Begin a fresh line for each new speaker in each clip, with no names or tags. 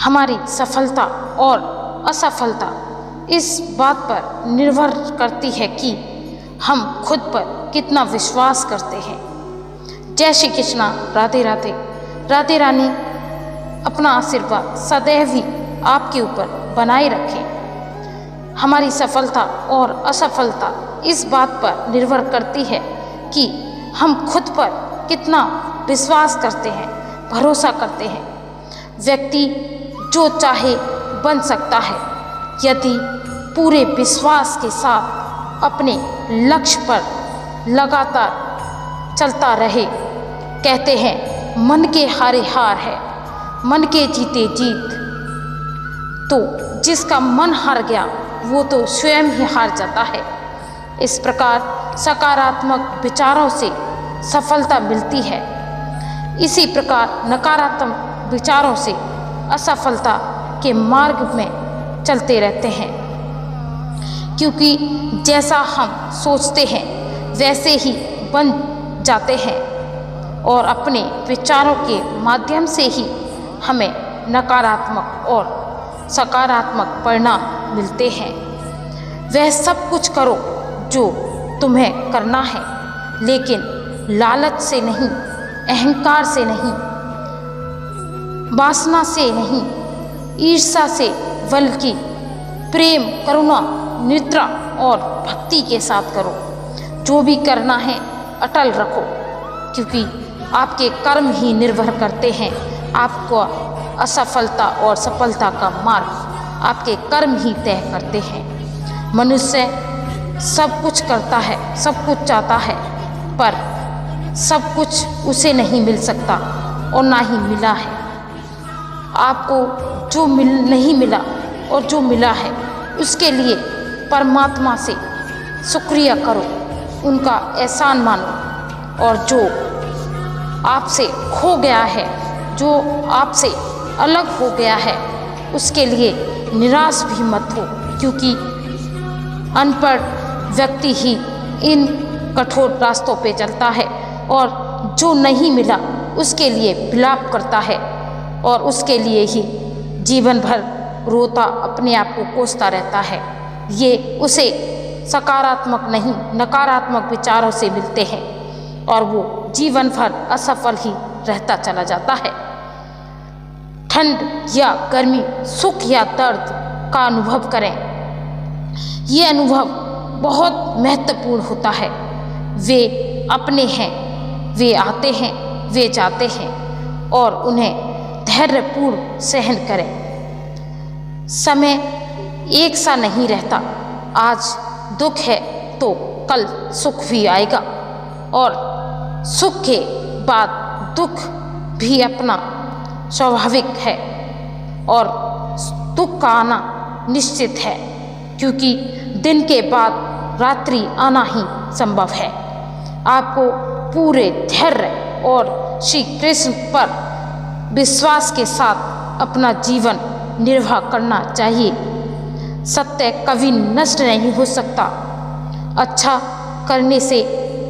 हमारी सफलता और असफलता इस बात पर निर्भर करती है कि हम खुद पर कितना विश्वास करते हैं। जय श्री कृष्णा। राधे राधे। राधे रानी अपना आशीर्वाद सदैव ही आपके ऊपर बनाए रखें। हमारी सफलता और असफलता इस बात पर निर्भर करती है कि हम खुद पर कितना विश्वास करते हैं, भरोसा करते हैं। व्यक्ति जो चाहे बन सकता है यदि पूरे विश्वास के साथ अपने लक्ष्य पर लगातार चलता रहे। कहते हैं मन के हारे हार है, मन के जीते जीत। तो जिसका मन हार गया वो तो स्वयं ही हार जाता है। इस प्रकार सकारात्मक विचारों से सफलता मिलती है। इसी प्रकार नकारात्मक विचारों से असफलता के मार्ग में चलते रहते हैं, क्योंकि जैसा हम सोचते हैं वैसे ही बन जाते हैं और अपने विचारों के माध्यम से ही हमें नकारात्मक और सकारात्मक परिणाम मिलते हैं। वह सब कुछ करो जो तुम्हें करना है, लेकिन लालच से नहीं, अहंकार से नहीं, वासना से नहीं, ईर्ष्या से, बल्कि प्रेम, करुणा, निद्रा और भक्ति के साथ करो। जो भी करना है अटल रखो, क्योंकि आपके कर्म ही निर्भर करते हैं आपको असफलता और सफलता का मार्ग। आपके कर्म ही तय करते हैं। मनुष्य सब कुछ करता है, सब कुछ चाहता है, पर सब कुछ उसे नहीं मिल सकता और ना ही मिला है। आपको जो नहीं मिला और जो मिला है उसके लिए परमात्मा से शुक्रिया करो, उनका एहसान मानो। और जो आपसे खो गया है, जो आपसे अलग हो गया है, उसके लिए निराश भी मत हो, क्योंकि अनपढ़ व्यक्ति ही इन कठोर रास्तों पे चलता है और जो नहीं मिला उसके लिए विलाप करता है और उसके लिए ही जीवन भर रोता, अपने आप को कोसता रहता है। ये उसे सकारात्मक नहीं, नकारात्मक विचारों से मिलते हैं और वो जीवन भर असफल ही रहता चला जाता है। ठंड या गर्मी, सुख या दर्द का अनुभव करें। ये अनुभव बहुत महत्वपूर्ण होता है। वे अपने हैं, वे आते हैं, वे जाते हैं और उन्हें धैर्यपूर्ण सहन करें। समय एक सा नहीं रहता। आज दुख है तो कल सुख भी आएगा और सुख के बाद दुख भी अपना स्वाभाविक है और दुख का आना निश्चित है, क्योंकि दिन के बाद रात्रि आना ही संभव है। आपको पूरे धैर्य और श्री कृष्ण पर विश्वास के साथ अपना जीवन निर्वाह करना चाहिए। सत्य कभी नष्ट नहीं हो सकता। अच्छा करने से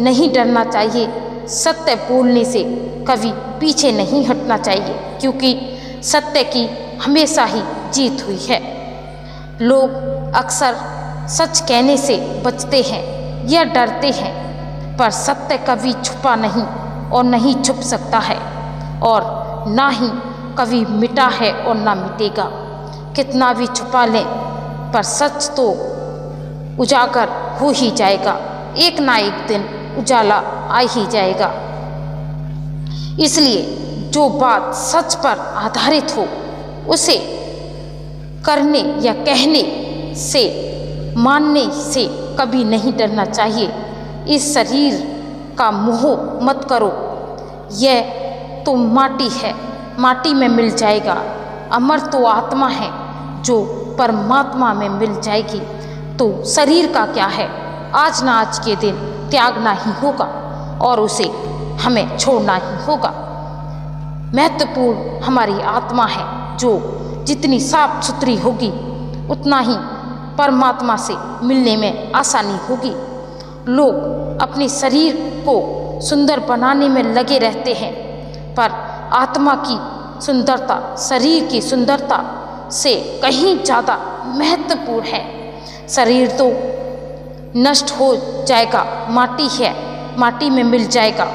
नहीं डरना चाहिए, सत्य बोलने से कभी पीछे नहीं हटना चाहिए, क्योंकि सत्य की हमेशा ही जीत हुई है। लोग अक्सर सच कहने से बचते हैं या डरते हैं, पर सत्य कभी छुपा नहीं और नहीं छुप सकता है और ना ही कभी मिटा है और ना मिटेगा। कितना भी छुपा लें पर सच तो उजागर हो ही जाएगा। एक ना एक दिन उजाला आ ही जाएगा। इसलिए जो बात सच पर आधारित हो उसे करने या कहने से, मानने से कभी नहीं डरना चाहिए। इस शरीर का मोह मत करो, यह तो माटी है, माटी में मिल जाएगा। अमर तो आत्मा है जो परमात्मा में मिल जाएगी। तो शरीर का क्या है, आज ना आज के दिन त्यागना ही होगा और उसे हमें छोड़ना ही होगा। महत्वपूर्ण हमारी आत्मा है, जो जितनी साफ सुथरी होगी उतना ही परमात्मा से मिलने में आसानी होगी। लोग अपने शरीर को सुंदर बनाने में लगे रहते हैं, पर आत्मा की सुंदरता शरीर की सुंदरता से कहीं ज़्यादा महत्वपूर्ण है। शरीर तो नष्ट हो जाएगा, माटी है, माटी में मिल जाएगा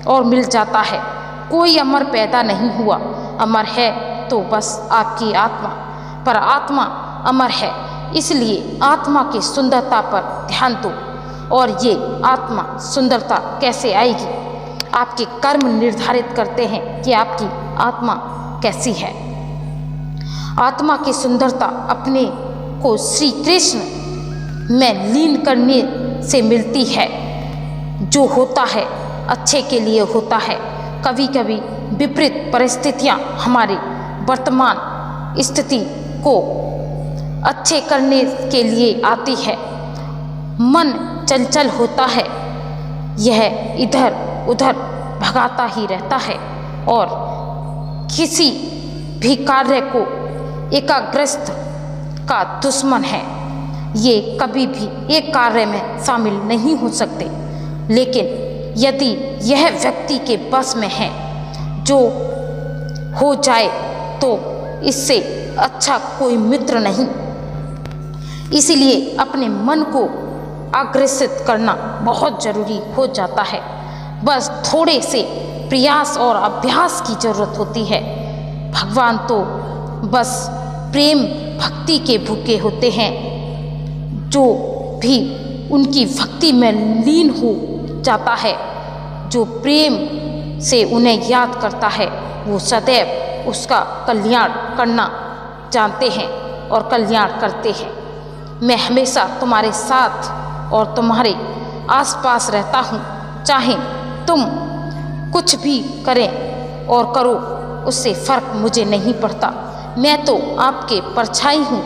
और मिल जाता है। कोई अमर पैदा नहीं हुआ, अमर है तो बस आपकी आत्मा, पर आत्मा अमर है। इसलिए आत्मा की सुंदरता पर ध्यान दो। और ये आत्मा सुंदरता कैसे आएगी? आपके कर्म निर्धारित करते हैं कि आपकी आत्मा कैसी है। आत्मा की सुंदरता अपने को श्री कृष्ण में लीन करने से मिलती है। जो होता है अच्छे के लिए होता है। कभी कभी विपरीत परिस्थितियाँ हमारी वर्तमान स्थिति को अच्छे करने के लिए आती है। मन चंचल होता है, यह इधर उधर भगाता ही रहता है और किसी भी कार्य को एकाग्रस्त का दुश्मन है। ये कभी भी एक कार्य में शामिल नहीं हो सकते। लेकिन यदि यह व्यक्ति के बस में है, जो हो जाए तो इससे अच्छा कोई मित्र नहीं। इसलिए अपने मन को अग्रसित करना बहुत जरूरी हो जाता है। बस थोड़े से प्रयास और अभ्यास की जरूरत होती है। भगवान तो बस प्रेम भक्ति के भूखे होते हैं। जो भी उनकी भक्ति में लीन हो जाता है, जो प्रेम से उन्हें याद करता है, वो सदैव उसका कल्याण करना जानते हैं और कल्याण करते हैं। मैं हमेशा तुम्हारे साथ और तुम्हारे आसपास रहता हूँ। चाहे तुम कुछ भी करें और करो, उससे फर्क मुझे नहीं पड़ता। मैं तो आपके परछाई हूँ।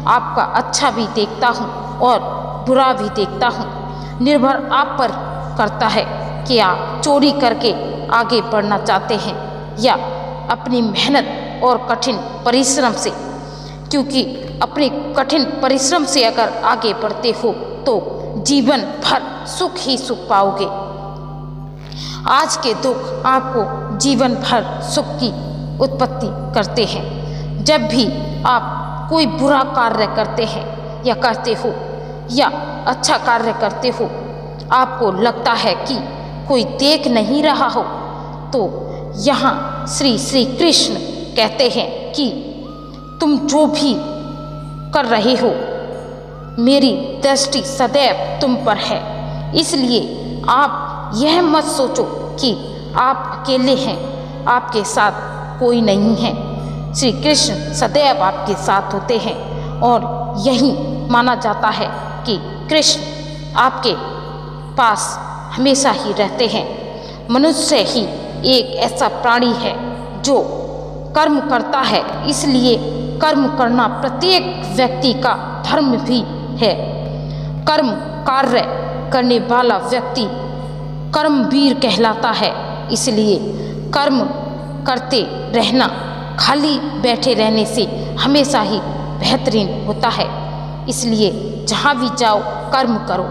आपका अच्छा भी देखता हूँ और बुरा भी देखता हूँ। निर्भर आप पर करता है कि आप चोरी करके आगे बढ़ना चाहते हैं या अपनी मेहनत और कठिन परिश्रम से। क्योंकि अपने कठिन परिश्रम से अगर आगे बढ़ते हो तो जीवन भर सुख ही सुख पाओगे। आज के दुख आपको जीवन भर सुख की उत्पत्ति करते हैं। जब भी आप कोई बुरा कार्य करते हैं या करते हो या अच्छा कार्य करते हो, आपको लगता है कि कोई देख नहीं रहा हो, तो यहाँ श्री कृष्ण कहते हैं कि तुम जो भी कर रहे हो, मेरी दृष्टि सदैव तुम पर है। इसलिए आप यह मत सोचो कि आप अकेले हैं, आपके साथ कोई नहीं है। श्री कृष्ण सदैव आपके साथ होते हैं और यही माना जाता है कि कृष्ण आपके पास हमेशा ही रहते हैं। मनुष्य ही एक ऐसा प्राणी है जो कर्म करता है, इसलिए कर्म करना प्रत्येक व्यक्ति का धर्म भी है। कर्म कार्य करने वाला व्यक्ति कर्मवीर कहलाता है। इसलिए कर्म करते रहना खाली बैठे रहने से हमेशा ही बेहतरीन होता है। इसलिए जहाँ भी जाओ कर्म करो।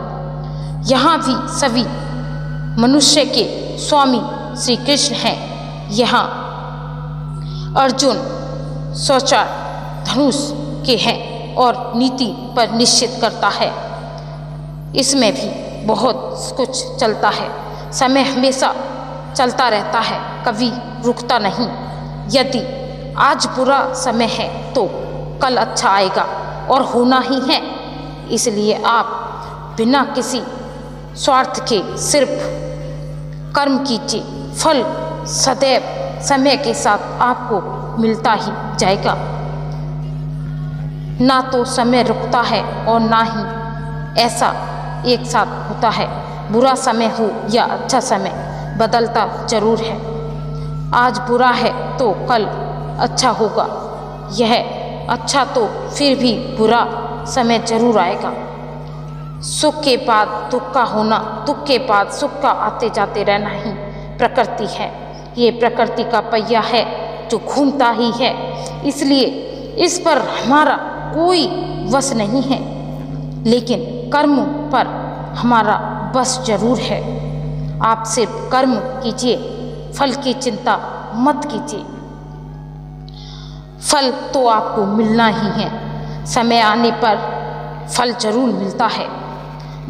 यहाँ भी सभी मनुष्य के स्वामी श्री कृष्ण हैं। यहाँ अर्जुन शौचार धनुष के हैं और नीति पर निश्चित करता है। इसमें भी बहुत कुछ चलता है। समय हमेशा चलता रहता है, कभी रुकता नहीं। यदि आज बुरा समय है तो कल अच्छा आएगा और होना ही है। इसलिए आप बिना किसी स्वार्थ के सिर्फ कर्म कीजिए, फल सदैव समय के साथ आपको मिलता ही जाएगा। ना तो समय रुकता है और ना ही ऐसा एक साथ होता है। बुरा समय हो या अच्छा समय, बदलता जरूर है। आज बुरा है तो कल अच्छा होगा। यह अच्छा तो फिर भी बुरा समय जरूर आएगा। सुख के बाद दुख का होना, दुख के बाद सुख का आते जाते रहना ही प्रकृति है। ये प्रकृति का पहिया है जो घूमता ही है। इसलिए इस पर हमारा कोई वश नहीं है, लेकिन कर्म पर हमारा बस जरूर है। आप सिर्फ कर्म कीजिए, फल की चिंता मत कीजिए। फल तो आपको मिलना ही है, समय आने पर फल जरूर मिलता है।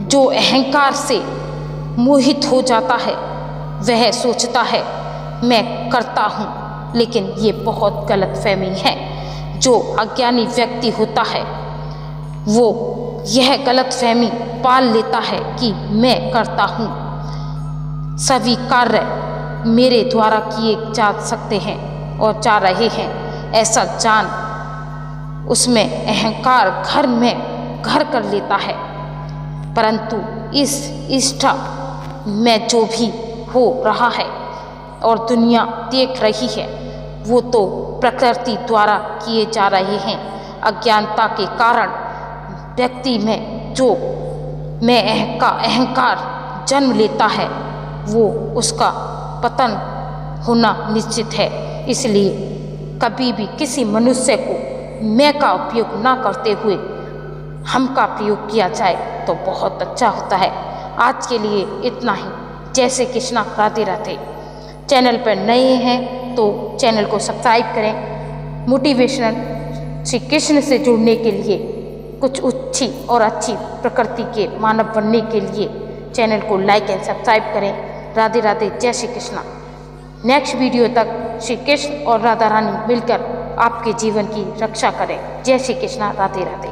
जो अहंकार से मोहित हो जाता है वह सोचता है मैं करता हूँ, लेकिन ये बहुत गलतफहमी है। जो अज्ञानी व्यक्ति होता है वो यह गलतफहमी पाल लेता है कि मैं करता हूँ, सभी कार्य मेरे द्वारा किए जा सकते हैं और जा रहे हैं, ऐसा जान उसमें अहंकार घर में घर कर लेता है। परंतु इस इष्टा में जो भी हो रहा है और दुनिया देख रही है वो तो प्रकृति द्वारा किए जा रहे हैं। अज्ञानता के कारण व्यक्ति में जो मैं अहंकार जन्म लेता है वो उसका पतन होना निश्चित है। इसलिए कभी भी किसी मनुष्य को मैं का उपयोग ना करते हुए हम का प्रयोग किया जाए तो बहुत अच्छा होता है। आज के लिए इतना ही। जय श्री कृष्णा, राधे राधे। चैनल पर नए हैं तो चैनल को सब्सक्राइब करें। मोटिवेशनल श्री कृष्ण से जुड़ने के लिए, कुछ अच्छी और अच्छी प्रकृति के मानव बनने के लिए चैनल को लाइक एंड सब्सक्राइब करें। राधे राधे, जय श्री कृष्णा। नेक्स्ट वीडियो तक श्री कृष्ण और राधा रानी मिलकर आपके जीवन की रक्षा करें। जय श्री कृष्णा, राधे राधे।